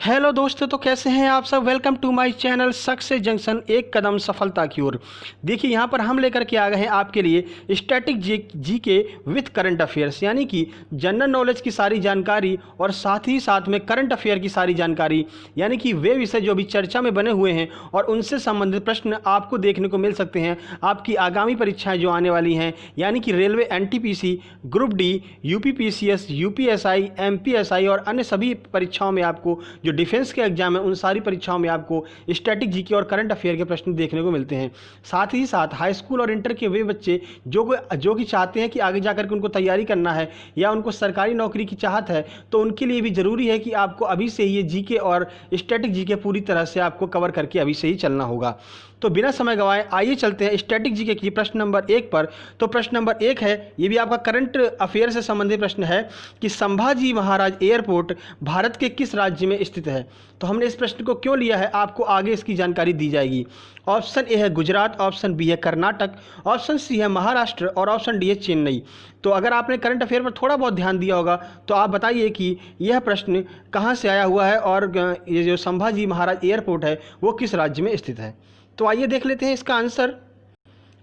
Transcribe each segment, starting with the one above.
Hello दोस्तों, तो कैसे हैं आप सब। Welcome to my channel success junction, एक कदम सफलता की ओर। देखिए यहाँ पर हम लेकर के आ गए हैं आपके लिए स्टैटिक जी के विथ करंट अफेयर्स, यानी कि जनरल नॉलेज की सारी जानकारी और साथ ही साथ में करंट अफेयर की सारी जानकारी, यानी कि वे विषय जो अभी चर्चा में बने हुए हैं और उनसे संबंधित प्रश्न आपको देखने को मिल सकते हैं आपकी आगामी परीक्षाएँ जो आने वाली हैं, यानी कि railway NTPC, group D, UPPCS, UPSI, MPSI और अन्य सभी परीक्षाओं में आपको जो डिफेंस के एग्जाम है उन सारी परीक्षाओं में आपको स्टैटिक जीके और करंट अफेयर के प्रश्न देखने को मिलते हैं। साथ ही साथ हाई स्कूल और इंटर के वे बच्चे जो कि चाहते हैं कि आगे जाकर के उनको तैयारी करना है या उनको सरकारी नौकरी की चाहत है, तो उनके लिए भी ज़रूरी है कि आपको अभी से ही ये जीके और स्टैटिक जीके पूरी तरह से आपको कवर करके अभी से ही चलना होगा। तो बिना समय गंवाए आइए चलते हैं स्टैटिक जीके की प्रश्न नंबर 1 पर। तो प्रश्न नंबर 1 है, ये भी आपका करंट अफेयर से संबंधित प्रश्न है कि संभाजी महाराज एयरपोर्ट भारत के किस राज्य में स्थित है। तो हमने इस प्रश्न को क्यों लिया है, आपको आगे इसकी जानकारी दी जाएगी। ऑप्शन ए है गुजरात, ऑप्शन बी है कर्नाटक, ऑप्शन सी है महाराष्ट्र और ऑप्शन डी है चेन्नई। तो अगर आपने करंट अफेयर पर थोड़ा बहुत ध्यान दिया होगा तो आप बताइए कि यह प्रश्न कहाँ से आया हुआ है और ये जो संभाजी महाराज एयरपोर्ट है वो किस राज्य में स्थित है। तो आइए देख लेते हैं इसका आंसर।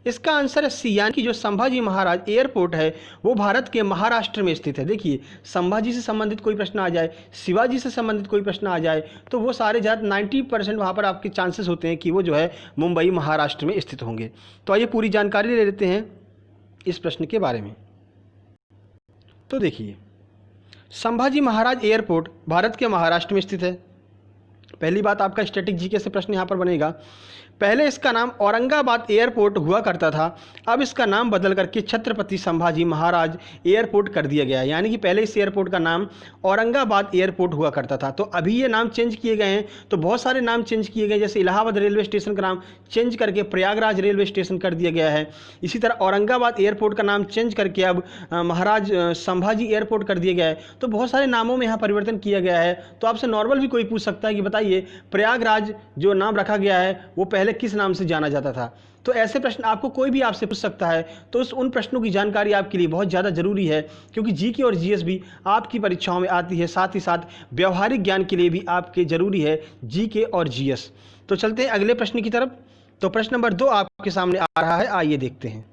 इसका आंसर है सी, यानी कि जो संभाजी महाराज एयरपोर्ट है वो भारत के महाराष्ट्र में स्थित है। देखिए, संभाजी से संबंधित कोई प्रश्न आ जाए, शिवाजी से संबंधित कोई प्रश्न आ जाए, तो वो सारे ज़्यादा 90% वहाँ पर आपके चांसेस होते हैं कि वो जो है मुंबई महाराष्ट्र में स्थित होंगे। तो आइए पूरी जानकारी ले लेते हैं इस प्रश्न के बारे में। तो देखिए, संभाजी महाराज एयरपोर्ट भारत के महाराष्ट्र में स्थित है। पहली बात, आपका स्टैटिक जीके से प्रश्न यहाँ पर बनेगा। पहले इसका नाम औरंगाबाद एयरपोर्ट हुआ करता था, अब इसका नाम बदल करके छत्रपति संभाजी महाराज एयरपोर्ट कर दिया गया है। यानी कि पहले इस एयरपोर्ट का नाम औरंगाबाद एयरपोर्ट हुआ करता था, तो अभी ये नाम चेंज किए गए हैं। तो बहुत सारे नाम चेंज किए गए, जैसे इलाहाबाद रेलवे स्टेशन का नाम चेंज करके प्रयागराज रेलवे स्टेशन कर दिया गया है। इसी तरह औरंगाबाद एयरपोर्ट का नाम चेंज करके अब महाराज संभाजी एयरपोर्ट कर दिया गया है। तो बहुत सारे नामों में यहाँ परिवर्तन किया गया है। तो आपसे नॉर्मल भी कोई पूछ सकता है कि बताइए प्रयागराज जो नाम रखा गया है वो पहले किस नाम से जाना जाता था। तो ऐसे प्रश्न आपको कोई भी आपसे पूछ सकता है, तो उन प्रश्नों की जानकारी आपके लिए बहुत ज़्यादा जरूरी है, क्योंकि जीके और जीएस भी आपकी परीक्षाओं में आती है। साथ ही साथ व्यवहारिक ज्ञान के लिए भी आपके जरूरी है जीके और जीएस। तो चलते हैं अगले प्रश्न की तरफ। तो प्रश्न नंबर 2 आपके सामने आ रहा है, आइए देखते हैं।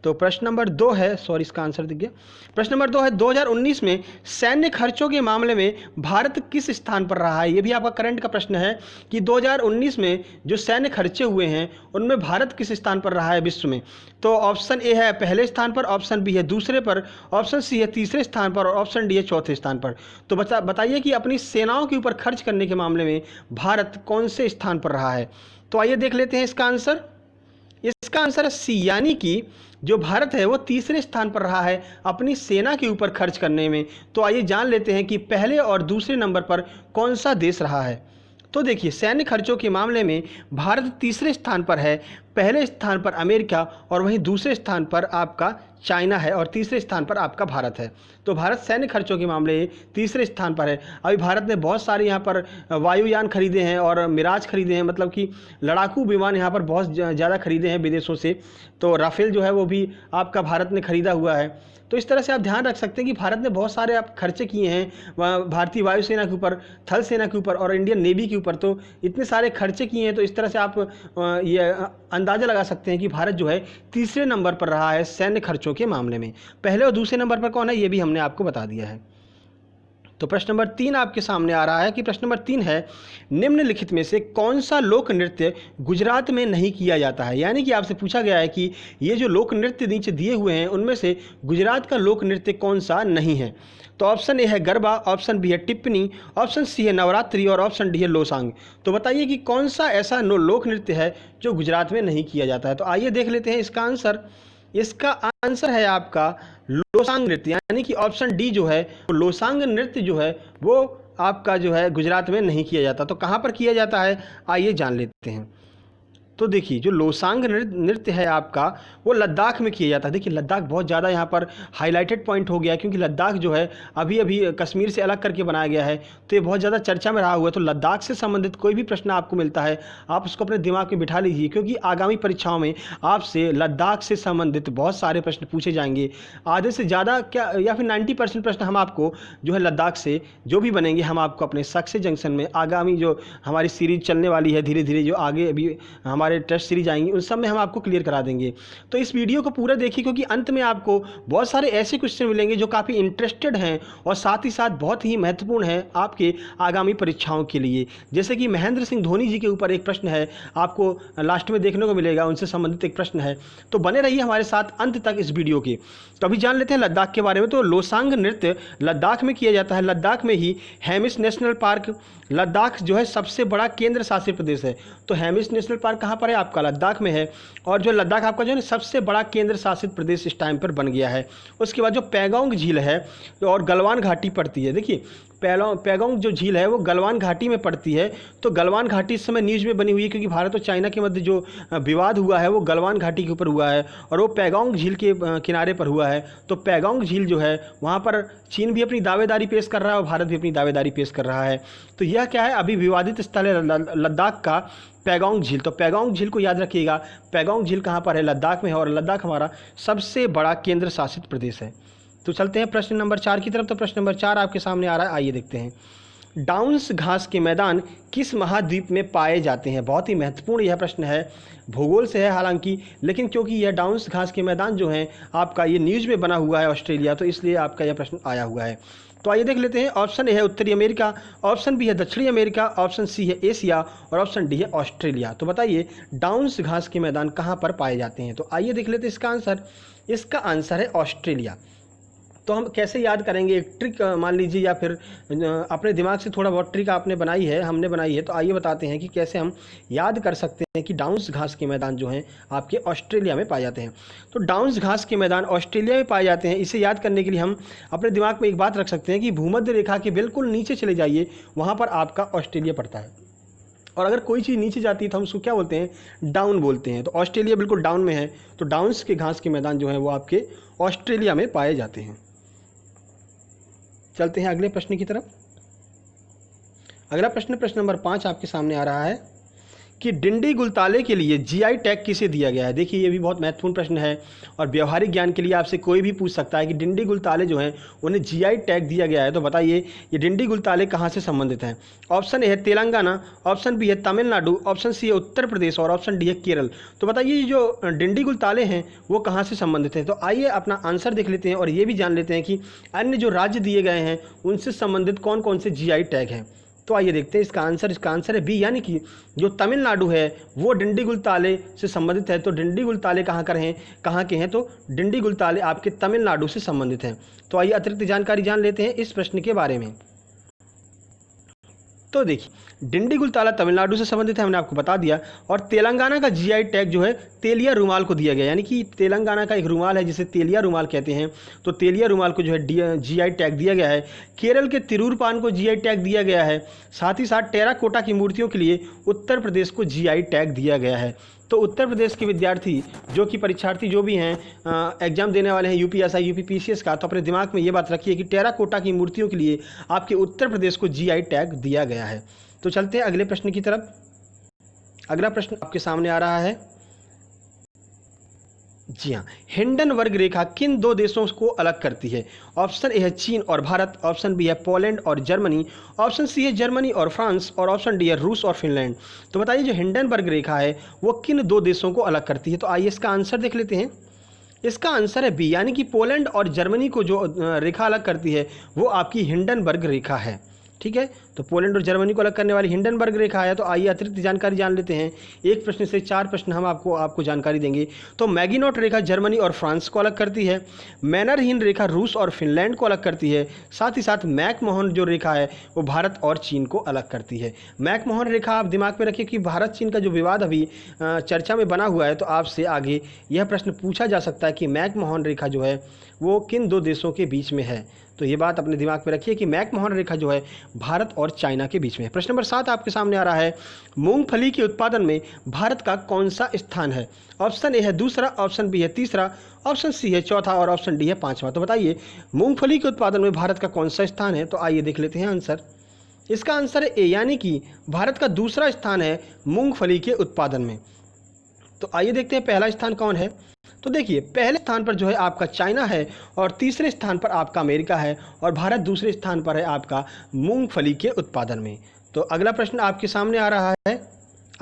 तो प्रश्न नंबर 2 है, सॉरी इसका आंसर दिख गया। प्रश्न नंबर 2 है, 2019 में सैन्य खर्चों के मामले में भारत किस स्थान पर रहा है। ये भी आपका करंट का प्रश्न है कि 2019 में जो सैन्य खर्चे हुए हैं उनमें भारत किस स्थान पर रहा है विश्व में। तो ऑप्शन ए है पहले स्थान पर, ऑप्शन बी है दूसरे पर, ऑप्शन सी है तीसरे स्थान पर और ऑप्शन डी है चौथे स्थान पर। तो बताइए कि अपनी सेनाओं के ऊपर खर्च करने के मामले में भारत कौन से स्थान पर रहा है। तो आइए देख लेते हैं इसका आंसर। इसका आंसर है सी, यानी कि जो भारत है वो तीसरे स्थान पर रहा है अपनी सेना के ऊपर खर्च करने में। तो आइए जान लेते हैं कि पहले और दूसरे नंबर पर कौन सा देश रहा है। तो देखिए, सैन्य खर्चों के मामले में भारत तीसरे स्थान पर है। पहले स्थान पर अमेरिका और वहीं दूसरे स्थान पर आपका चाइना है और तीसरे स्थान पर आपका भारत है। तो भारत सैन्य खर्चों के मामले तीसरे स्थान पर है। अभी भारत ने बहुत सारे यहाँ पर वायुयान खरीदे हैं और मिराज खरीदे हैं, मतलब कि लड़ाकू विमान यहाँ पर बहुत ज़्यादा खरीदे हैं विदेशों से। तो राफेल जो है वो भी आपका भारत ने खरीदा हुआ है। तो इस तरह से आप ध्यान रख सकते हैं कि भारत ने बहुत सारे आप खर्चे किए हैं भारतीय वायुसेना के ऊपर, थल सेना के ऊपर और इंडियन नेवी के ऊपर। तो इतने सारे खर्चे किए हैं, तो इस तरह से आप ये अंदाज़ा लगा सकते हैं कि भारत जो है तीसरे नंबर पर रहा है सैन्य खर्चों के मामले में। पहले और दूसरे नंबर पर कौन है ये भी हमने आपको बता दिया है। तो प्रश्न नंबर 3 आपके सामने आ रहा है कि प्रश्न नंबर 3 है, निम्नलिखित में से कौन सा लोक नृत्य गुजरात में नहीं किया जाता है। यानी कि आपसे पूछा गया है कि ये जो लोक नृत्य नीचे दिए हुए हैं उनमें से गुजरात का लोक नृत्य कौन सा नहीं है। तो ऑप्शन ए है गरबा, ऑप्शन बी है टिप्पणी, ऑप्शन सी है नवरात्रि और ऑप्शन डी है लोसांग। तो बताइए कि कौन सा ऐसा लोक नृत्य है जो गुजरात में नहीं किया जाता है। तो आइए देख लेते हैं इसका आंसर। इसका आंसर है आपका लोसांग नृत्य, यानी कि ऑप्शन डी जो है लोसांग नृत्य जो है वो आपका जो है गुजरात में नहीं किया जाता। तो कहाँ पर किया जाता है आइए जान लेते हैं। तो देखिए जो लोसांग नृत्य है आपका वो लद्दाख में किया जाता है। देखिए लद्दाख बहुत ज़्यादा यहाँ पर हाईलाइटेड पॉइंट हो गया है, क्योंकि लद्दाख जो है अभी अभी कश्मीर से अलग करके बनाया गया है, तो ये बहुत ज़्यादा चर्चा में रहा हुआ है। तो लद्दाख से संबंधित कोई भी प्रश्न आपको मिलता है आप उसको अपने दिमाग में बिठा लीजिए, क्योंकि आगामी परीक्षाओं में आपसे लद्दाख से संबंधित बहुत सारे प्रश्न पूछे जाएंगे। आधे से ज़्यादा क्या या फिर 90% प्रश्न हम आपको जो है लद्दाख से जो भी बनेंगे हम आपको अपने सक्सेस जंक्शन में आगामी जो हमारी सीरीज चलने वाली है धीरे धीरे जो आगे अभी हमारे टेस्ट सीरीज आएंगी उन सब में हम आपको क्लियर करा देंगे। तो इस वीडियो को पूरा देखिए, क्योंकि अंत में आपको बहुत सारे ऐसे क्वेश्चन मिलेंगे जो काफ़ी इंटरेस्टेड हैं और साथ ही साथ बहुत ही महत्वपूर्ण है आपके आगामी परीक्षाओं के लिए। जैसे कि महेंद्र सिंह धोनी जी के ऊपर एक प्रश्न है, आपको लास्ट में देखने को मिलेगा, उनसे संबंधित एक प्रश्न है। तो बने रहिए हमारे साथ अंत तक इस वीडियो के। तो अभी जान लेते हैं लद्दाख के बारे में। तो लोसांग नृत्य लद्दाख में किया जाता है। लद्दाख में ही हेमिस नेशनल पार्क, लद्दाख जो है सबसे बड़ा केंद्र शासित प्रदेश है। तो हेमिस नेशनल पार्क कहाँ पर है आपका? लद्दाख में है। और जो लद्दाख आपका जो है ना सबसे बड़ा केंद्र शासित प्रदेश इस टाइम पर बन गया है। उसके बाद जो पैगोंग झील है और गलवान घाटी पड़ती है। देखिए पैगोंग जो झील है वो गलवान घाटी में पड़ती है। तो गलवान घाटी इस समय न्यूज़ में बनी हुई है, क्योंकि भारत और चाइना के मध्य जो विवाद हुआ है वो गलवान घाटी के ऊपर हुआ है और वो पैगोंग झील के किनारे पर हुआ है। तो पैगोंग झील जो है वहाँ पर चीन भी अपनी दावेदारी पेश कर रहा है और भारत भी अपनी दावेदारी पेश कर रहा है। तो यह क्या है, अभी विवादित स्थल है लद्दाख का पैगोंग झील। तो पैगोंग झील को याद रखिएगा, पैगोंग झील कहाँ पर है? लद्दाख में है और लद्दाख हमारा सबसे बड़ा केंद्र शासित प्रदेश है। तो चलते हैं प्रश्न नंबर 4 की तरफ। तो प्रश्न नंबर 4 आपके सामने आ रहा है, आइए देखते हैं। डाउन्स घास के मैदान किस महाद्वीप में पाए जाते हैं? बहुत ही महत्वपूर्ण यह प्रश्न है, भूगोल से है हालांकि, लेकिन क्योंकि यह डाउन्स घास के मैदान जो हैं आपका ये न्यूज़ में बना हुआ है ऑस्ट्रेलिया, तो इसलिए आपका यह प्रश्न आया हुआ है। तो आइए देख लेते हैं। ऑप्शन ए है उत्तरी अमेरिका, ऑप्शन बी है दक्षिणी अमेरिका, ऑप्शन सी है एशिया और ऑप्शन डी है ऑस्ट्रेलिया। तो बताइए डाउन्स घास के मैदान कहाँ पर पाए जाते हैं? तो आइए देख लेते हैं इसका आंसर। इसका आंसर है ऑस्ट्रेलिया। तो हम कैसे याद करेंगे? एक ट्रिक मान लीजिए या फिर अपने दिमाग से थोड़ा बहुत ट्रिक आपने बनाई है, हमने बनाई है, तो आइए बताते हैं कि कैसे हम याद कर सकते हैं कि डाउन्स घास के मैदान जो हैं आपके ऑस्ट्रेलिया में पाए जाते हैं। तो डाउन्स घास के मैदान ऑस्ट्रेलिया में पाए जाते हैं। इसे याद करने के लिए हम अपने दिमाग में एक बात रख सकते हैं कि भूमध्य रेखा के बिल्कुल नीचे चले जाइए, वहाँ पर आपका ऑस्ट्रेलिया पड़ता है। और अगर कोई चीज़ नीचे जाती है तो हम उसको क्या बोलते हैं? डाउन बोलते हैं। तो ऑस्ट्रेलिया बिल्कुल डाउन में है, तो डाउन्स के घास के मैदान जो हैं वो आपके ऑस्ट्रेलिया में पाए जाते हैं। चलते हैं अगले प्रश्न की तरफ। अगला प्रश्न नंबर 5 आपके सामने आ रहा है कि डिंडी गुलताले के लिए जीआई टैग किसे दिया गया है? देखिए ये भी बहुत महत्वपूर्ण प्रश्न है और व्यवहारिक ज्ञान के लिए आपसे कोई भी पूछ सकता है कि डिंडी गुलताले जो हैं उन्हें जीआई टैग दिया गया है। तो बताइए ये डिंडी गुलताले कहाँ से संबंधित हैं? ऑप्शन ए है तेलंगाना, ऑप्शन बी है तमिलनाडु, ऑप्शन सी है उत्तर प्रदेश और ऑप्शन डी है केरल। तो बताइए जो डिंडी गुलताले हैं वो कहाँ से संबंधित हैं? तो आइए अपना आंसर देख लेते हैं और ये भी जान लेते हैं कि अन्य जो राज्य दिए गए हैं उनसे संबंधित कौन कौन से जीआई टैग हैं। तो आइए देखते हैं इसका आंसर है बी, यानी कि जो तमिलनाडु है वो डिंडी गुलताले से संबंधित है। तो डिंडी गुलताले कहाँ के हैं? तो डिंडी गुलताले आपके तमिलनाडु से संबंधित हैं। तो आइए अतिरिक्त जानकारी जान लेते हैं इस प्रश्न के बारे में। तो देखिए डिंडी गुलताला तमिलनाडु से संबंधित है, हमने आपको बता दिया। और तेलंगाना का जीआई टैग जो है तेलिया रुमाल को दिया गया, यानी कि तेलंगाना का एक रुमाल है जिसे तेलिया रुमाल कहते हैं, तो तेलिया रुमाल को जो है जीआई टैग दिया गया है। केरल के तिरूर पान को जीआई टैग दिया गया है। साथ ही साथ टेराकोटा की मूर्तियों के लिए उत्तर प्रदेश को जीआई टैग दिया गया है। तो उत्तर प्रदेश के विद्यार्थी जो कि परीक्षार्थी जो भी हैं एग्जाम देने वाले हैं यूपीएसआई यूपीपीसीएस का, तो अपने दिमाग में ये बात रखिए कि टेराकोटा की मूर्तियों के लिए आपके उत्तर प्रदेश को जीआई टैग दिया गया है। तो चलते हैं अगले प्रश्न की तरफ। अगला प्रश्न आपके सामने आ रहा है, जी हाँ, हिंडनबर्ग रेखा किन दो देशों को अलग करती है? ऑप्शन ए है चीन और भारत, ऑप्शन बी है पोलैंड और जर्मनी, ऑप्शन सी है जर्मनी और फ्रांस और ऑप्शन डी है रूस और फिनलैंड। तो बताइए जो हिंडनबर्ग रेखा है वो किन दो देशों को अलग करती है? तो आइए इसका आंसर देख लेते हैं। इसका आंसर है बी, यानी कि पोलैंड और जर्मनी को जो रेखा अलग करती है वो आपकी हिंडनबर्ग रेखा है। ठीक है, तो पोलैंड और जर्मनी को अलग करने वाली हिंडनबर्ग रेखा है। तो आइए अतिरिक्त जानकारी जान लेते हैं। एक प्रश्न से 4 प्रश्न हम आपको जानकारी देंगे। तो मैगिनोट रेखा जर्मनी और फ्रांस को अलग करती है। मैनरहीन रेखा रूस और फिनलैंड को अलग करती है। साथ ही साथ मैकमोहन जो रेखा है वो भारत और चीन को अलग करती है। मैकमोहन रेखा आप दिमाग में रखिए कि भारत चीन का जो विवाद अभी चर्चा में बना हुआ है, तो आपसे आगे यह प्रश्न पूछा जा सकता है कि मैकमोहन रेखा जो है वो किन दो देशों के बीच में है। तो ये बात अपने दिमाग में रखिए कि मैकमोहन रेखा जो है भारत और चाइना के बीच में है। प्रश्न नंबर 7 आपके सामने आ रहा है, मूंगफली के उत्पादन में भारत का कौन सा स्थान है? ऑप्शन ए है दूसरा, ऑप्शन बी है तीसरा, ऑप्शन सी है चौथा और ऑप्शन डी है पांचवा। तो बताइए मूंगफली के उत्पादन में भारत का कौन सा स्थान है? तो आइए देख लेते हैं आंसर। इसका आंसर है ए, यानी कि भारत का दूसरा स्थान है मूंगफली के उत्पादन में। तो आइए देखते हैं पहला स्थान कौन है। तो देखिए पहले स्थान पर जो है आपका चाइना है और तीसरे स्थान पर आपका अमेरिका है और भारत दूसरे स्थान पर है आपका मूंगफली के उत्पादन में। तो अगला प्रश्न आपके सामने आ रहा है,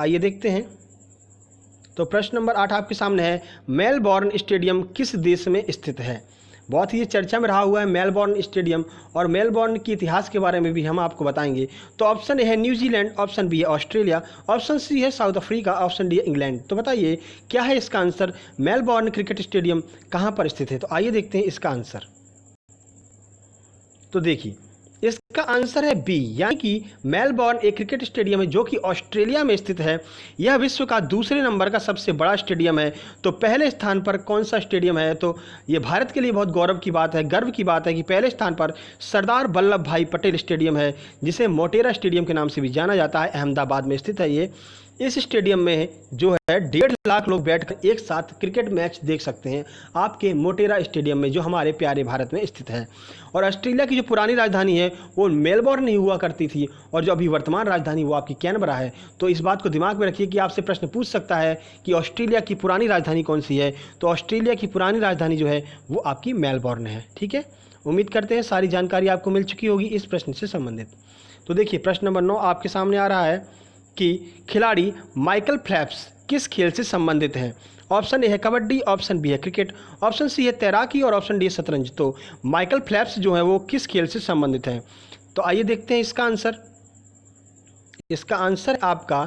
आइए देखते हैं। तो प्रश्न नंबर 8 आपके सामने है, मेलबोर्न स्टेडियम किस देश में स्थित है? बहुत ही चर्चा में रहा हुआ है मेलबोर्न स्टेडियम, और मेलबोर्न के इतिहास के बारे में भी हम आपको बताएंगे। तो ऑप्शन ए है न्यूजीलैंड, ऑप्शन बी है ऑस्ट्रेलिया, ऑप्शन सी है साउथ अफ्रीका, ऑप्शन डी है इंग्लैंड। तो बताइए क्या है इसका आंसर? मेलबोर्न क्रिकेट स्टेडियम कहाँ पर स्थित है? तो आइए देखते हैं इसका आंसर। तो देखिए इसका आंसर है बी, यानी कि मेलबोर्न एक क्रिकेट स्टेडियम है जो कि ऑस्ट्रेलिया में स्थित है। यह विश्व का दूसरे नंबर का सबसे बड़ा स्टेडियम है। तो पहले स्थान पर कौन सा स्टेडियम है? तो ये भारत के लिए बहुत गौरव की बात है, गर्व की बात है कि पहले स्थान पर सरदार वल्लभ भाई पटेल स्टेडियम है, जिसे मोटेरा स्टेडियम के नाम से भी जाना जाता है। अहमदाबाद में स्थित है ये। इस स्टेडियम में जो है 1.5 लाख लोग बैठकर एक साथ क्रिकेट मैच देख सकते हैं आपके मोटेरा स्टेडियम में, जो हमारे प्यारे भारत में स्थित है। और ऑस्ट्रेलिया की जो पुरानी राजधानी है वो मेलबोर्न नहीं हुआ करती थी, और जो अभी वर्तमान राजधानी वो आपकी कैनबरा है। तो इस बात को दिमाग में रखिए कि आपसे प्रश्न पूछ सकता है कि ऑस्ट्रेलिया की पुरानी राजधानी कौन सी है? तो ऑस्ट्रेलिया की पुरानी राजधानी जो है वो आपकी मेलबोर्न है। ठीक है, उम्मीद करते हैं सारी जानकारी आपको मिल चुकी होगी इस प्रश्न से संबंधित। तो देखिए प्रश्न नंबर 9 आपके सामने आ रहा है कि खिलाड़ी माइकल फेल्प्स किस खेल से संबंधित हैं? ऑप्शन ए है कबड्डी, ऑप्शन बी है क्रिकेट, ऑप्शन सी है तैराकी और ऑप्शन डी है शतरंज। तो माइकल फेल्प्स जो है वो किस खेल से संबंधित हैं? तो आइए देखते हैं इसका आंसर। इसका आंसर आपका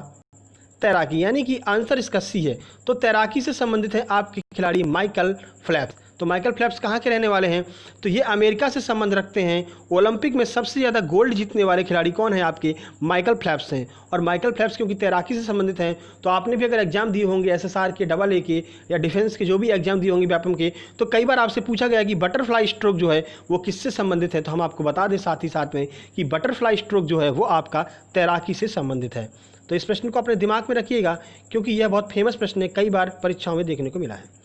तैराकी, यानी कि आंसर इसका सी है। तो तैराकी से संबंधित है आपके खिलाड़ी माइकल फेल्प्स। तो माइकल फेल्प्स कहाँ के रहने वाले हैं? तो ये अमेरिका से संबंध रखते हैं। ओलंपिक में सबसे ज़्यादा गोल्ड जीतने वाले खिलाड़ी कौन है? आपके माइकल फेल्प्स हैं। और माइकल फेल्प्स क्योंकि तैराकी से संबंधित हैं, तो आपने भी अगर एग्जाम दिए होंगे एसएसआर के, डबल ए के या डिफेंस के, जो भी एग्जाम दिए होंगे व्यापम के, तो कई बार आपसे पूछा गया कि बटरफ्लाई स्ट्रोक जो है वो किससे संबंधित है। तो हम आपको बता दें साथ ही साथ में कि बटरफ्लाई स्ट्रोक जो है वो आपका तैराकी से संबंधित है। तो इस प्रश्न को अपने दिमाग में रखिएगा क्योंकि यह बहुत फेमस प्रश्न है, कई बार परीक्षाओं में देखने को मिला है।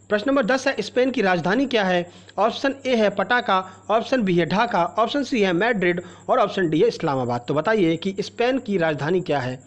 प्रश्न नंबर 10 है, स्पेन की राजधानी क्या है? ऑप्शन ए है पटाका, ऑप्शन बी है ढाका, ऑप्शन सी है मैड्रिड और ऑप्शन डी है इस्लामाबाद। तो बताइए कि स्पेन की राजधानी क्या है?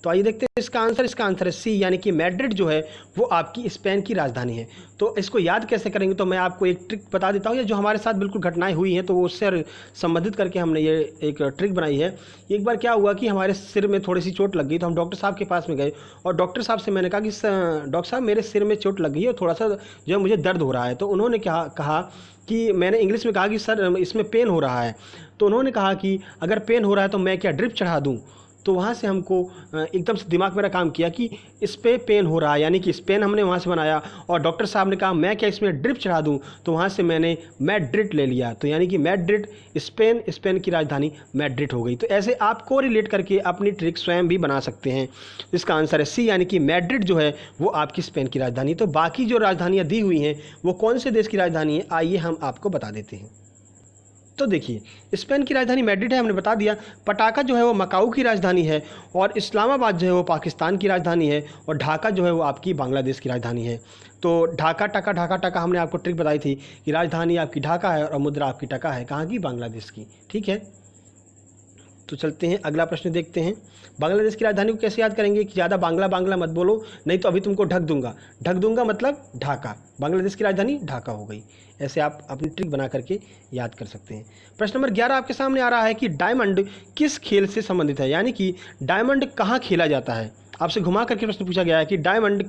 तो आइए देखते हैं इसका आंसर। इसका आंसर है सी, यानी कि मैड्रिड जो है वो आपकी स्पेन की राजधानी है। तो इसको याद कैसे करेंगे? तो मैं आपको एक ट्रिक बता देता हूँ, या जो हमारे साथ बिल्कुल घटनाएं हुई हैं तो उससे संबंधित करके हमने ये एक ट्रिक बनाई है। एक बार क्या हुआ कि हमारे सिर में थोड़ी सी चोट लग गई, तो हम डॉक्टर साहब के पास में गए और डॉक्टर साहब से मैंने कहा कि डॉक्टर साहब मेरे सिर में चोट लग गई है और थोड़ा सा जो है मुझे दर्द हो रहा है। तो उन्होंने क्या कहा कि मैंने इंग्लिश में कहा कि सर इसमें पेन हो रहा है। तो उन्होंने कहा कि अगर पेन हो रहा है तो मैं क्या ड्रिप चढ़ा दूँ? तो वहाँ से हमको एकदम से दिमाग मेरा काम किया कि इस पे पेन हो रहा है, यानी कि स्पेन हमने वहाँ से बनाया। और डॉक्टर साहब ने कहा मैं क्या इसमें ड्रिप चढ़ा दूँ? तो वहाँ से मैंने मैड्रिड ले लिया। तो यानी कि मैड्रिड स्पेन, स्पेन की राजधानी मैड्रिड हो गई। तो ऐसे आप कोरिलेट करके अपनी ट्रिक स्वयं भी बना सकते हैं। इसका आंसर है सी, यानी कि मैड्रिड जो है वो आपकी स्पेन की राजधानी। तो बाकी जो राजधानियाँ दी हुई हैं वो कौन से देश की राजधानी है, आइए हम आपको बता देते हैं। तो देखिए स्पेन की राजधानी मैड्रिड है, हमने बता दिया। पटाका जो है वो मकाऊ की राजधानी है, और इस्लामाबाद जो है वो पाकिस्तान की राजधानी है, और ढाका जो है वो आपकी बांग्लादेश की राजधानी है। तो ढाका टका हमने आपको ट्रिक बताई थी कि राजधानी आपकी ढाका है और मुद्रा आपकी टका है। कहाँ की? बांग्लादेश की। ठीक है, तो चलते हैं अगला प्रश्न देखते हैं। बांग्लादेश की राजधानी को कैसे याद करेंगे कि ज़्यादा बांग्ला मत बोलो, नहीं तो अभी तुमको ढक दूंगा मतलब ढाका। बांग्लादेश की राजधानी ढाका हो गई। ऐसे आप अपनी ट्रिक बना करके याद कर सकते हैं। प्रश्न नंबर 11 आपके सामने आ रहा है कि डायमंड किस खेल से संबंधित है, यानी कि डायमंड कहाँ खेला जाता है। आपसे घुमा करके प्रश्न पूछा गया है कि डायमंड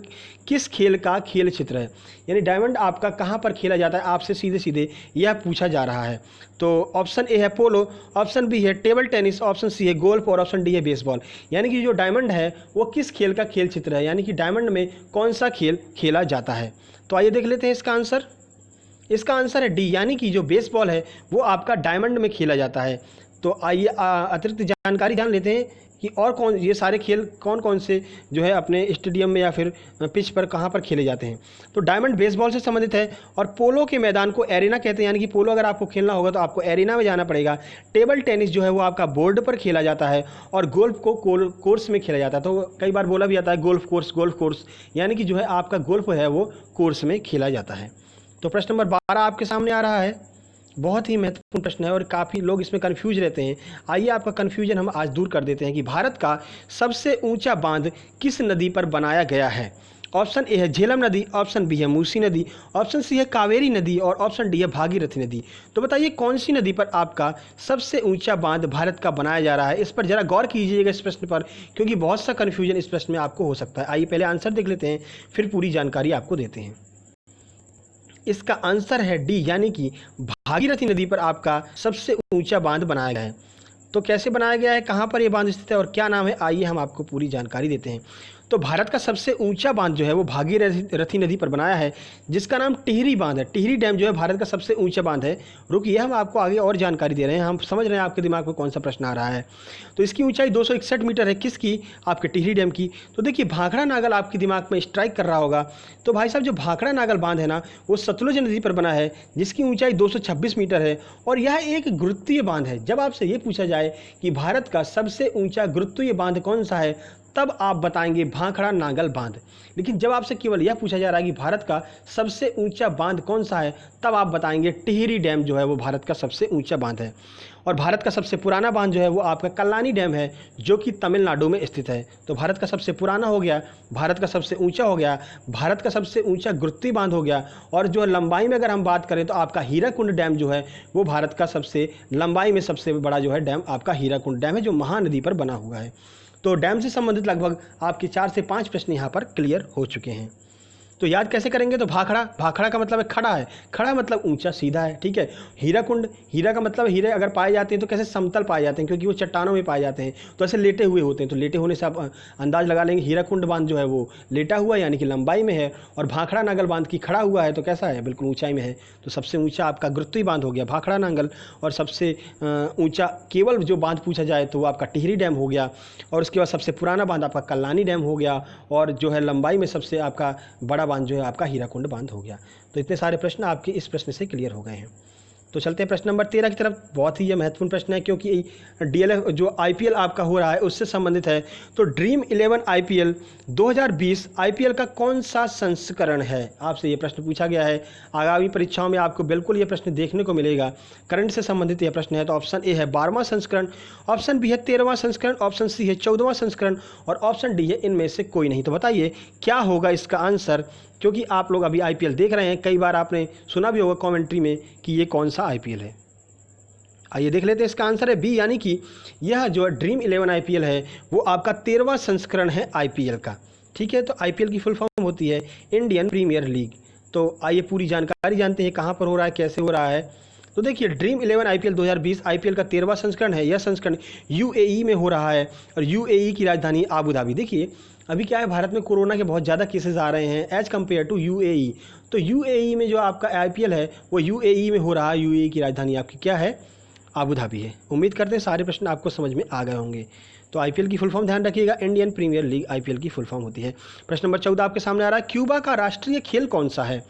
किस खेल का खेल क्षेत्र है, यानी डायमंड आपका कहाँ पर खेला जाता है, आपसे सीधे सीधे यह पूछा जा रहा है। तो ऑप्शन ए है पोलो, ऑप्शन बी है टेबल टेनिस, ऑप्शन सी है गोल्फ और ऑप्शन डी है बेसबॉल। यानी कि जो डायमंड है वो किस खेल का खेल क्षेत्र है, यानी कि डायमंड में कौन सा खेल खेला जाता है। तो आइए देख लेते हैं इसका आंसर। इसका आंसर है डी, यानी कि जो बेसबॉल है वो आपका डायमंड में खेला जाता है। तो आइए अतिरिक्त जानकारी जान लेते हैं कि और कौन ये सारे खेल कौन कौन से जो है अपने स्टेडियम में या फिर पिच पर कहाँ पर खेले जाते हैं। तो डायमंड बेसबॉल से संबंधित है और पोलो के मैदान को एरिना कहते हैं, यानी कि पोलो अगर आपको खेलना होगा तो आपको एरिना में जाना पड़ेगा। टेबल टेनिस जो है वो आपका बोर्ड पर खेला जाता है और गोल्फ को कोर्स में खेला जाता है। तो कई बार बोला भी जाता है गोल्फ कोर्स, यानी कि जो है आपका गोल्फ है वो कोर्स में खेला जाता है। तो प्रश्न नंबर 12 आपके सामने आ रहा है, बहुत ही महत्वपूर्ण प्रश्न है और काफ़ी लोग इसमें कन्फ्यूज रहते हैं। आइए आपका कन्फ्यूजन हम आज दूर कर देते हैं कि भारत का सबसे ऊंचा बांध किस नदी पर बनाया गया है। ऑप्शन ए है झेलम नदी, ऑप्शन बी है मूसी नदी, ऑप्शन सी है कावेरी नदी और ऑप्शन डी है भागीरथी नदी। तो बताइए कौन सी नदी पर आपका सबसे ऊंचा बांध भारत का बनाया जा रहा है। इस पर जरा गौर कीजिएगा इस प्रश्न पर, क्योंकि बहुत सा कन्फ्यूजन इस प्रश्न में आपको हो सकता है। आइए पहले आंसर देख लेते हैं, फिर पूरी जानकारी आपको देते हैं। इसका आंसर है डी, यानी कि भागीरथी नदी पर आपका सबसे ऊंचा बांध बनाया गया है। तो कैसे बनाया गया है, कहाँ पर यह बांध स्थित है और क्या नाम है, आइए हम आपको पूरी जानकारी देते हैं। तो भारत का सबसे ऊंचा बांध जो है वो भागीरथी नदी पर बनाया है, जिसका नाम टिहरी बांध है। टिहरी डैम जो है भारत का सबसे ऊंचा बांध है। रुकिए हम आपको आगे और जानकारी दे रहे हैं, हम समझ रहे हैं आपके दिमाग में कौन सा प्रश्न आ रहा है। तो इसकी ऊंचाई 261 मीटर है, किसकी, आपके टिहरी डैम की। तो देखिए भाखड़ा नागल आपके दिमाग में स्ट्राइक कर रहा होगा। तो भाई साहब जो भाखड़ा नागल बांध है ना वो सतलुज नदी पर बना है, जिसकी ऊंचाई 226 मीटर है और यह एक गुरुत्वीय बांध है। जब आपसे ये पूछा जाए कि भारत का सबसे ऊंचा गुरुत्वीय बांध कौन सा है, तब आप बताएंगे भाखड़ा नागल बांध। लेकिन जब आपसे केवल यह पूछा जा रहा है कि भारत का सबसे ऊंचा बांध कौन सा है, तब आप बताएंगे टिहरी डैम जो है वो भारत का सबसे ऊंचा बांध है। और भारत का सबसे पुराना बांध जो है वो आपका कल्लानी डैम है, जो कि तमिलनाडु में स्थित है। तो भारत का सबसे पुराना हो गया, भारत का सबसे ऊंचा हो गया, भारत का सबसे ऊंचा गुरुत्वीय बांध हो गया। और जो लंबाई में अगर हम बात करें तो आपका हीराकुंड डैम जो है वो भारत का सबसे लंबाई में सबसे बड़ा जो है डैम आपका हीराकुंड डैम है, जो महानदी पर बना हुआ है। तो डैम से संबंधित लगभग आपके 4 से 5 प्रश्न यहाँ पर क्लियर हो चुके हैं। तो याद कैसे करेंगे, तो भाखड़ा का मतलब है खड़ा है, खड़ा मतलब ऊंचा सीधा है, ठीक है। हीराकुंड, हीरा का मतलब हीरे अगर पाए जाते हैं तो कैसे समतल पाए जाते हैं, क्योंकि वो चट्टानों में पाए जाते हैं, तो ऐसे लेटे हुए होते हैं। तो लेटे होने से आप अंदाज लगा लेंगे हीराकुंड बांध जो है वो लेटा हुआ यानी कि लंबाई में है, और भाखड़ा नागल बांध की खड़ा हुआ है तो कैसा है, बिल्कुल ऊंचाई में है। तो सबसे ऊंचा आपका गुरुत्वीय बांध हो गया भाखड़ा नागल, और सबसे ऊंचा केवल जो बांध पूछा जाए तो वो आपका टिहरी डैम हो गया, और उसके बाद सबसे पुराना बांध आपका कल्लानी डैम हो गया, और जो है लंबाई में सबसे आपका बड़ा बांध जो है आपका हीराकुंड बांध हो गया। तो इतने सारे प्रश्न आपके इस प्रश्न से क्लियर हो गए हैं। तो चलते हैं प्रश्न नंबर 13 की तरफ। बहुत ही यह महत्वपूर्ण प्रश्न है, क्योंकि डीएलएफ जो आईपीएल आपका हो रहा है उससे संबंधित है। तो ड्रीम 11 आईपीएल 2020 आईपीएल का कौन सा संस्करण है, आपसे ये प्रश्न पूछा गया है। आगामी परीक्षाओं में आपको बिल्कुल ये प्रश्न देखने को मिलेगा, करंट से संबंधित यह प्रश्न है। तो ऑप्शन ए है 12वां संस्करण, ऑप्शन बी है 13वां संस्करण, ऑप्शन सी है 14वां संस्करण और ऑप्शन डी है इनमें से कोई नहीं। तो बताइए क्या होगा इसका आंसर, क्योंकि आप लोग अभी आईपीएल देख रहे हैं, कई बार आपने सुना भी होगा कमेंट्री में कि ये कौन सा आईपीएल है। आइए देख लेते हैं, इसका आंसर है बी, यानी कि यह जो ड्रीम 11 आईपीएल है वो आपका 13वां संस्करण है आईपीएल का, ठीक है। तो आईपीएल की फुल फॉर्म होती है इंडियन प्रीमियर लीग। तो आइए पूरी जानकारी जानते हैं कहाँ पर हो रहा है, कैसे हो रहा है। तो देखिए ड्रीम 11 आईपीएल 2020 आईपीएल का 13वां संस्करण है। यह संस्करण यूएई में हो रहा है और यूएई की राजधानी आबू धाबी। देखिए अभी क्या है, भारत में कोरोना के बहुत ज़्यादा केसेस आ रहे हैं एज़ कम्पेयर टू यूएई। तो यूएई में जो आपका आईपीएल है वो यूएई में हो रहा है। यूएई की राजधानी आपकी क्या है, आबू धाबी है। उम्मीद करते हैं सारे प्रश्न आपको समझ में आ गए होंगे। तो आईपीएल की फुल फॉर्म ध्यान रखिएगा, इंडियन प्रीमियर लीग आईपीएल की फुल फॉर्म होती है। प्रश्न नंबर 14 आपके सामने आ रहा है, क्यूबा का राष्ट्रीय खेल कौन सा है।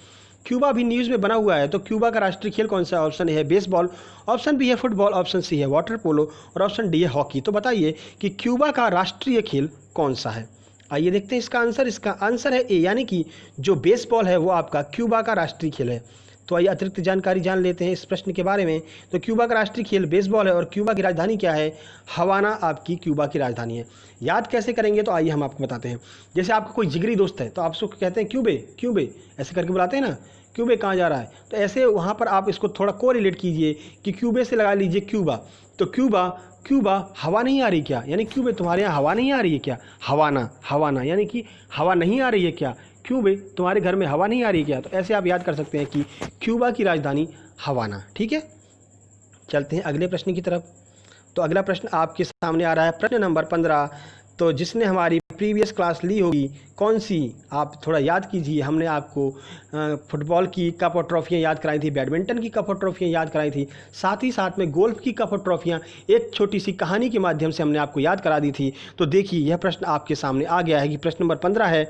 क्यूबा भी न्यूज़ में बना हुआ है, तो क्यूबा का राष्ट्रीय खेल कौन सा है। ऑप्शन ए है बेसबॉल, ऑप्शन बी है फुटबॉल, ऑप्शन सी है वाटर पोलो और ऑप्शन डी है हॉकी। तो बताइए कि क्यूबा का राष्ट्रीय खेल कौन सा है। आइए देखते हैं इसका आंसर। इसका आंसर है ए, यानी कि जो बेसबॉल है वो आपका क्यूबा का राष्ट्रीय खेल है। तो आइए अतिरिक्त जानकारी जान लेते हैं इस प्रश्न के बारे में। तो क्यूबा का राष्ट्रीय खेल बेसबॉल है और क्यूबा की राजधानी क्या है, हवाना आपकी क्यूबा की राजधानी है। याद कैसे करेंगे, तो आइए हम आपको बताते हैं। जैसे आपका कोई जिगरी दोस्त है तो आप उसको कहते हैं क्यूबे क्यूबे, ऐसे करके बुलाते हैं ना, क्यूबे कहाँ जा रहा है। तो ऐसे वहाँ पर आप इसको थोड़ा कोरिलेट कीजिए कि क्यूबे से लगा लीजिए क्यूबा। तो क्यूबा हवा नहीं आ रही क्या, यानी क्यूबे तुम्हारे यहाँ हवा नहीं आ रही है क्या। हवाना यानी कि हवा नहीं आ रही है क्या, क्यूबे तुम्हारे घर में हवा नहीं आ रही है क्या। तो ऐसे आप याद कर सकते हैं कि क्यूबा की राजधानी हवाना, ठीक है। चलते हैं अगले प्रश्न की तरफ। तो अगला प्रश्न आपके सामने आ रहा है प्रश्न नंबर 15, तो जिसने हमारी प्रीवियस क्लास ली होगी, कौन सी, आप थोड़ा याद कीजिए। हमने आपको फुटबॉल की कप और ट्रॉफियाँ याद कराई थी, बैडमिंटन की कप और ट्रॉफियाँ याद कराई थी, साथ ही साथ में गोल्फ की कप और ट्रॉफियाँ एक छोटी सी कहानी के माध्यम से हमने आपको याद करा दी थी। तो देखिए यह प्रश्न आपके सामने आ गया है कि प्रश्न नंबर 15 है,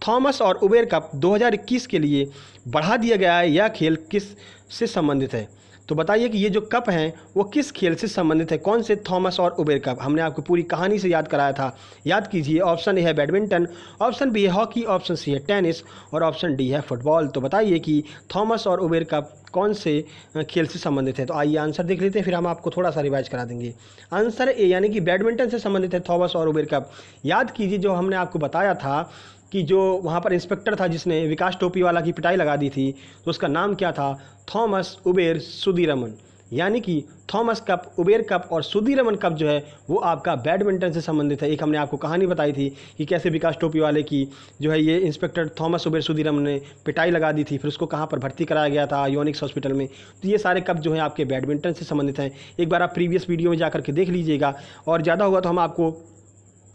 थॉमस और उबेर कप 2021 के लिए बढ़ा दिया गया है, यह खेल किस से संबंधित है। तो बताइए कि ये जो कप हैं वो किस खेल से संबंधित है, कौन से थॉमस और उबेर कप। हमने आपको पूरी कहानी से याद कराया था, याद कीजिए। ऑप्शन ए है बैडमिंटन, ऑप्शन बी है हॉकी, ऑप्शन सी है टेनिस और ऑप्शन डी है फुटबॉल। तो बताइए कि थॉमस और उबेर कप कौन से खेल से संबंधित है। तो आइए आंसर देख लेते हैं, फिर हम आपको थोड़ा सा रिवाइज करा देंगे। आंसर ए यानी कि बैडमिंटन से संबंधित है थॉमस और उबेर कप। याद कीजिए जो हमने आपको बताया था कि जो वहाँ पर इंस्पेक्टर था जिसने विकास टोपीवाला की पिटाई लगा दी थी, तो उसका नाम क्या था, थॉमस उबेर सुधीरमन। यानी कि थॉमस कप, उबेर कप और सुधीरमन कप जो है वो आपका बैडमिंटन से संबंधित है। एक हमने आपको कहानी बताई थी कि कैसे विकास टोपीवाले की जो है ये इंस्पेक्टर थॉमस उबेर सुधीरमन ने पिटाई लगा दी थी, फिर उसको कहाँ पर भर्ती कराया गया था, योनिक्स हॉस्पिटल में। तो ये सारे कप जो हैं आपके बैडमिंटन से संबंधित हैं। एक बार आप प्रीवियस वीडियो में जाकर के देख लीजिएगा, और ज़्यादा होगा तो हम आपको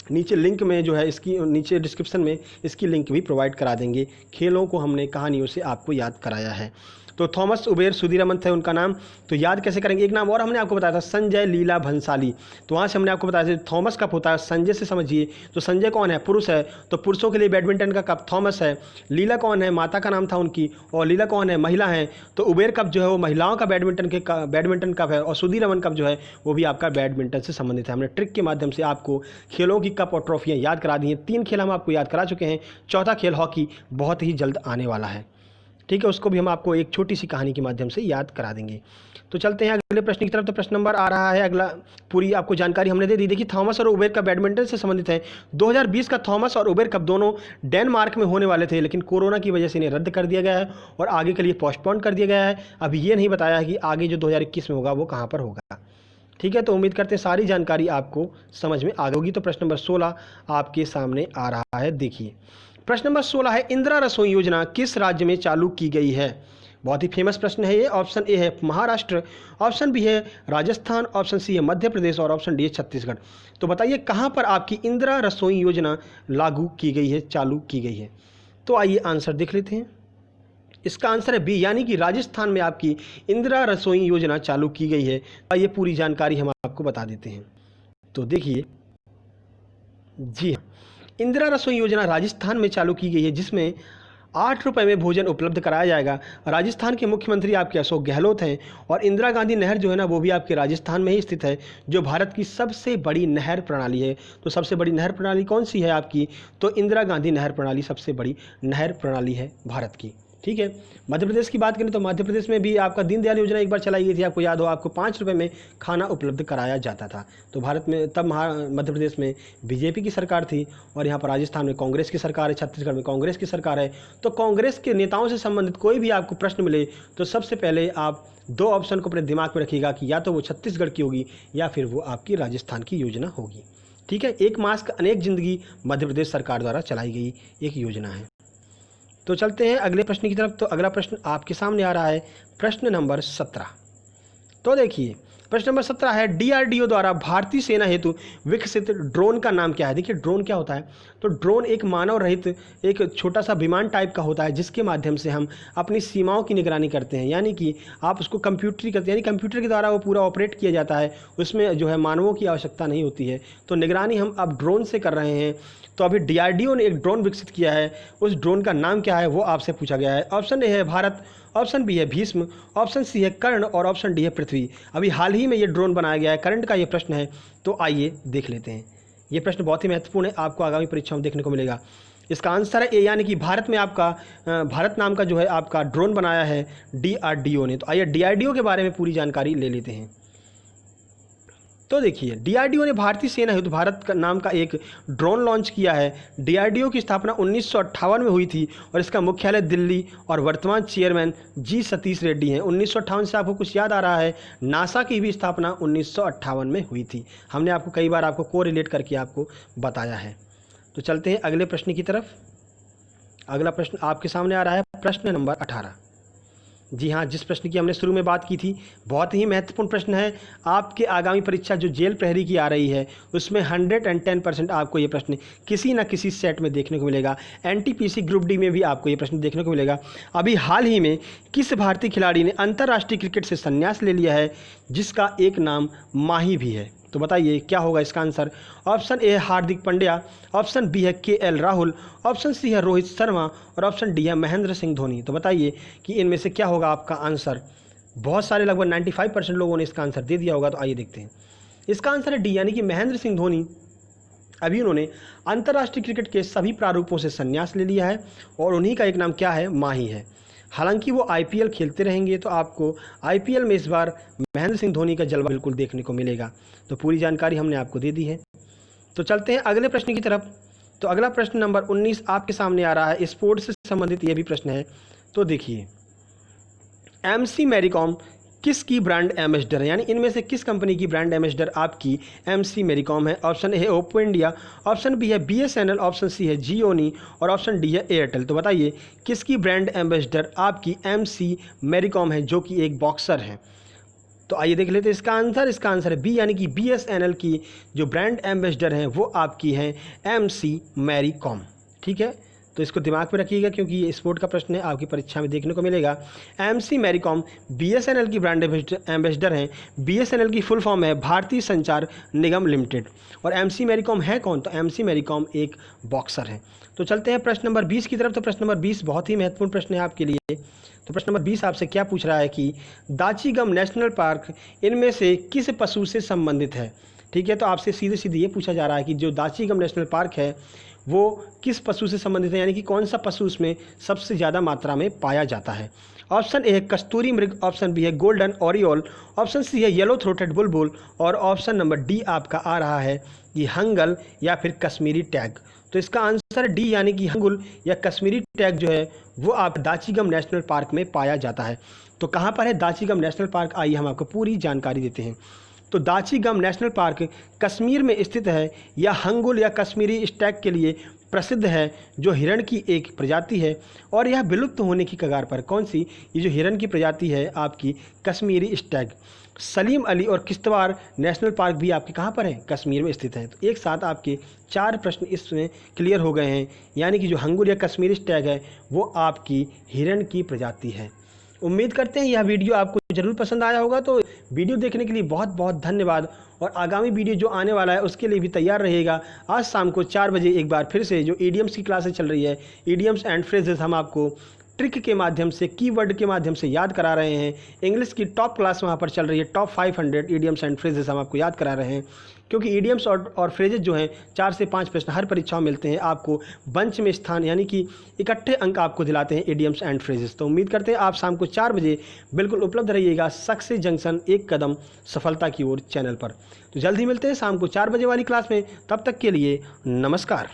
नीचे लिंक में जो है इसकी, नीचे डिस्क्रिप्शन में इसकी लिंक भी प्रोवाइड करा देंगे। खेलों को हमने कहानियों से आपको याद कराया है। तो थॉमस उबेर सुधीरमन थे उनका नाम। तो याद कैसे करेंगे, एक नाम और हमने आपको बताया था, संजय लीला भंसाली। तो वहाँ से हमने आपको बताया था थॉमस कप होता है, संजय से समझिए। तो संजय कौन है, पुरुष है, तो पुरुषों के लिए बैडमिंटन का कप थॉमस है। लीला कौन है, माता का नाम था उनकी, और लीला कौन है, महिला है, तो उबेर कप जो है वो महिलाओं का बैडमिंटन कप है। और सुधीरमन कप जो है वो भी आपका बैडमिंटन से संबंधित है। हमने ट्रिक के माध्यम से आपको खेलों की कप और ट्रॉफियाँ याद करा दी हैं। 3 खेल हम आपको याद करा चुके हैं, चौथा खेल हॉकी बहुत ही जल्द आने वाला है, ठीक है। उसको भी हम आपको एक छोटी सी कहानी के माध्यम से याद करा देंगे। तो चलते हैं अगले प्रश्न की तरफ। तो प्रश्न नंबर आ रहा है अगला, पूरी आपको जानकारी हमने दे दी। देखिए थॉमस और उबेर कप बैडमिंटन से संबंधित है। 2020 का थॉमस और उबेर कप दोनों डेनमार्क में होने वाले थे, लेकिन कोरोना की वजह से इन्हें रद्द कर दिया गया है और आगे के लिए पोस्टपोन कर दिया गया है। अभी ये नहीं बताया है कि आगे जो 2021 में होगा वो कहाँ पर होगा, ठीक है। तो उम्मीद करते हैं सारी जानकारी आपको समझ में आ गई होगी। तो प्रश्न नंबर 16 आपके सामने आ रहा है। देखिए प्रश्न नंबर 16 है, इंदिरा रसोई योजना किस राज्य में चालू की गई है। बहुत ही फेमस प्रश्न है ये। ऑप्शन ए है महाराष्ट्र, ऑप्शन बी है राजस्थान, ऑप्शन सी है मध्य प्रदेश और ऑप्शन डी है छत्तीसगढ़। तो बताइए कहाँ पर आपकी इंदिरा रसोई योजना लागू की गई है, चालू की गई है। तो आइए आंसर देख लेते हैं। इसका आंसर है बी, यानी कि राजस्थान में आपकी इंदिरा रसोई योजना चालू की गई है। आइए पूरी जानकारी हम आपको बता देते हैं। तो देखिए, जी हाँ, इंदिरा रसोई योजना राजस्थान में चालू की गई है, जिसमें 8 रुपये में भोजन उपलब्ध कराया जाएगा। राजस्थान के मुख्यमंत्री आपके अशोक गहलोत हैं, और इंदिरा गांधी नहर जो है ना वो भी आपके राजस्थान में ही स्थित है, जो भारत की सबसे बड़ी नहर प्रणाली है। तो सबसे बड़ी नहर प्रणाली कौन सी है आपकी, तो इंदिरा गांधी नहर प्रणाली सबसे बड़ी नहर प्रणाली है भारत की, ठीक है। मध्य प्रदेश की बात करें तो मध्य प्रदेश में भी आपका दीनदयाल योजना एक बार चलाई गई थी, आपको याद हो, आपको 5 रुपये में खाना उपलब्ध कराया जाता था। तो भारत में तब मध्य प्रदेश में बीजेपी की सरकार थी, और यहाँ पर राजस्थान में कांग्रेस की सरकार है, छत्तीसगढ़ में कांग्रेस की सरकार है। तो कांग्रेस के नेताओं से संबंधित कोई भी आपको प्रश्न मिले तो सबसे पहले आप 2 ऑप्शन को अपने दिमाग में रखिएगा कि या तो वो छत्तीसगढ़ की होगी या फिर वो आपकी राजस्थान की योजना होगी, ठीक है। एक मास्क अनेक जिंदगी मध्य प्रदेश सरकार द्वारा चलाई गई एक योजना है। तो चलते हैं अगले प्रश्न की तरफ। तो अगला प्रश्न आपके सामने आ रहा है, प्रश्न नंबर 17। तो देखिए प्रश्न नंबर 17 है, डीआरडीओ द्वारा भारतीय सेना हेतु विकसित ड्रोन का नाम क्या है। देखिए ड्रोन क्या होता है, तो ड्रोन एक मानव रहित एक छोटा सा विमान टाइप का होता है, जिसके माध्यम से हम अपनी सीमाओं की निगरानी करते हैं। यानी कि आप उसको कंप्यूटरी करते हैं, यानी कंप्यूटर के द्वारा वो पूरा ऑपरेट किया जाता है, उसमें जो है मानवों की आवश्यकता नहीं होती है। तो निगरानी हम अब ड्रोन से कर रहे हैं। तो अभी डीआरडीओ ने एक ड्रोन विकसित किया है, उस ड्रोन का नाम क्या है वो आपसे पूछा गया है। ऑप्शन ए है भारत, ऑप्शन बी है भीष्म, ऑप्शन सी है कर्ण और ऑप्शन डी है पृथ्वी। अभी हाल ही में ये ड्रोन बनाया गया है, करंट का ये प्रश्न है। तो आइए देख लेते हैं। ये प्रश्न बहुत ही महत्वपूर्ण है, आपको आगामी परीक्षाओं में देखने को मिलेगा। इसका आंसर है ए, यानी कि भारत में आपका भारत नाम का जो है आपका ड्रोन बनाया है डीआरडीओ ने। तो आइए डीआरडीओ के बारे में पूरी जानकारी ले लेते हैं। तो देखिए डीआरडीओ ने भारतीय सेना हेतु भारत का नाम का एक ड्रोन लॉन्च किया है। डीआरडीओ की स्थापना 1958 में हुई थी और इसका मुख्यालय दिल्ली, और वर्तमान चेयरमैन जी सतीश रेड्डी हैं। 1958 से आपको कुछ याद आ रहा है, नासा की भी स्थापना 1958 में हुई थी। हमने आपको कई बार आपको को रिलेट करके आपको बताया है। तो चलते हैं अगले प्रश्न की तरफ। अगला प्रश्न आपके सामने आ रहा है, प्रश्न नंबर 18। जी हाँ, जिस प्रश्न की हमने शुरू में बात की थी, बहुत ही महत्वपूर्ण प्रश्न है। आपके आगामी परीक्षा जो जेल प्रहरी की आ रही है उसमें 110% आपको ये प्रश्न किसी न किसी सेट में देखने को मिलेगा। एनटीपीसी ग्रुप डी में भी आपको ये प्रश्न देखने को मिलेगा। अभी हाल ही में किस भारतीय खिलाड़ी ने अंतर्राष्ट्रीय क्रिकेट से संन्यास ले लिया है जिसका एक नाम माही भी है? तो बताइए क्या होगा इसका आंसर। ऑप्शन ए है हार्दिक पांड्या, ऑप्शन बी है केएल राहुल, ऑप्शन सी है रोहित शर्मा और ऑप्शन डी है महेंद्र सिंह धोनी। तो बताइए कि इनमें से क्या होगा आपका आंसर। बहुत सारे लगभग 95% लोगों ने इसका आंसर दे दिया होगा। तो आइए देखते हैं। इसका आंसर है डी, यानी कि महेंद्र सिंह धोनी। अभी उन्होंने अंतर्राष्ट्रीय क्रिकेट के सभी प्रारूपों से संन्यास ले लिया है और उन्हीं का एक नाम क्या है, माही है। हालांकि वो आईपीएल खेलते रहेंगे, तो आपको आईपीएल में इस बार महेंद्र सिंह धोनी का जलवा बिल्कुल देखने को मिलेगा। तो पूरी जानकारी हमने आपको दे दी है। तो चलते हैं अगले प्रश्न की तरफ। तो अगला प्रश्न नंबर 19 आपके सामने आ रहा है। स्पोर्ट्स से संबंधित यह भी प्रश्न है। तो देखिए, एमसी मैरी कॉम किसकी ब्रांड एम्बेसडर है, यानी इनमें से किस कंपनी की ब्रांड एम्बेसडर आपकी एमसी मैरी कॉम है? ऑप्शन ए है ओप्पो इंडिया, ऑप्शन बी है बीएसएनएल, ऑप्शन सी है जियोनी और ऑप्शन डी है एयरटेल। तो बताइए किसकी ब्रांड एम्बेसडर आपकी एमसी मैरी कॉम है, जो कि एक बॉक्सर है? तो आइए देख लेते हैं इसका आंसर। इसका आंसर है बी, यानी कि बीएसएनएल की जो ब्रांड एम्बेसडर हैं वो आपकी हैं एमसी मैरी कॉम। ठीक है, तो इसको दिमाग में रखिएगा क्योंकि ये स्पोर्ट का प्रश्न है, आपकी परीक्षा में देखने को मिलेगा। एमसी मैरी कॉम बीएसएनएल की ब्रांड एम्बेसडर हैं। बीएसएनएल की फुल फॉर्म है भारतीय संचार निगम लिमिटेड। और एमसी मैरी कॉम है कौन? तो एमसी मैरी कॉम एक बॉक्सर है। तो चलते हैं प्रश्न नंबर 20 की तरफ। तो प्रश्न नंबर 20 बहुत ही महत्वपूर्ण प्रश्न है आपके लिए। तो प्रश्न नंबर 20 आपसे क्या पूछ रहा है कि दाचीगम नेशनल पार्क इनमें से किस पशु से संबंधित है? ठीक है, तो आपसे सीधे सीधे ये पूछा जा रहा है कि जो दाचीगम नेशनल पार्क है वो किस पशु से संबंधित है, यानी कि कौन सा पशु उसमें सबसे ज़्यादा मात्रा में पाया जाता है? ऑप्शन ए है कस्तूरी मृग, ऑप्शन बी है गोल्डन ओरियोल, ऑप्शन सी है येलो थ्रोटेड बुलबुल और ऑप्शन नंबर डी आपका आ रहा है ये हंगल या फिर कश्मीरी टैग। तो इसका आंसर डी, यानी कि हंगुल या कश्मीरी टैग जो है वो आप दाचीगम नेशनल पार्क में पाया जाता है। तो कहाँ पर है दाचीगम नेशनल पार्क? आइए हम आपको पूरी जानकारी देते हैं। तो दाचीगम नेशनल पार्क कश्मीर में स्थित है। यह हंगुल या कश्मीरी स्टैग के लिए प्रसिद्ध है, जो हिरण की एक प्रजाति है और यह विलुप्त होने की कगार पर। कौन सी? ये जो हिरण की प्रजाति है आपकी कश्मीरी स्टैग। सलीम अली और किश्तवाड़ नेशनल पार्क भी आपके कहाँ पर है? कश्मीर में स्थित है। तो एक साथ आपके 4 प्रश्न इसमें क्लियर हो गए हैं, यानी कि जो हंगुल या कश्मीरी स्टैग है वो आपकी हिरण की प्रजाति है। उम्मीद करते हैं यह वीडियो आपको ज़रूर पसंद आया होगा। तो वीडियो देखने के लिए बहुत बहुत धन्यवाद और आगामी वीडियो जो आने वाला है उसके लिए भी तैयार रहिएगा। आज शाम को 4 बजे एक बार फिर से जो ईडियम्स की क्लासेस चल रही है, ईडियम्स एंड फ्रेजेस, हम आपको ट्रिक के माध्यम से, कीवर्ड के माध्यम से याद करा रहे हैं। इंग्लिश की टॉप क्लास वहाँ पर चल रही है, टॉप 500 ईडियम्स एंड फ्रेजेस हम आपको याद करा रहे हैं, क्योंकि ईडियम्स और फ्रेजेस जो हैं 4 से 5 प्रश्न हर परीक्षाओं मिलते हैं। आपको बंच में स्थान, यानी कि इकट्ठे अंक आपको दिलाते हैं ईडियम्स एंड फ्रेजेस। तो उम्मीद करते हैं आप शाम को 4 बजे बिल्कुल उपलब्ध रहिएगा सक्सेस जंक्शन एक कदम सफलता की ओर चैनल पर। तो जल्द ही मिलते हैं शाम को 4 बजे वाली क्लास में। तब तक के लिए नमस्कार।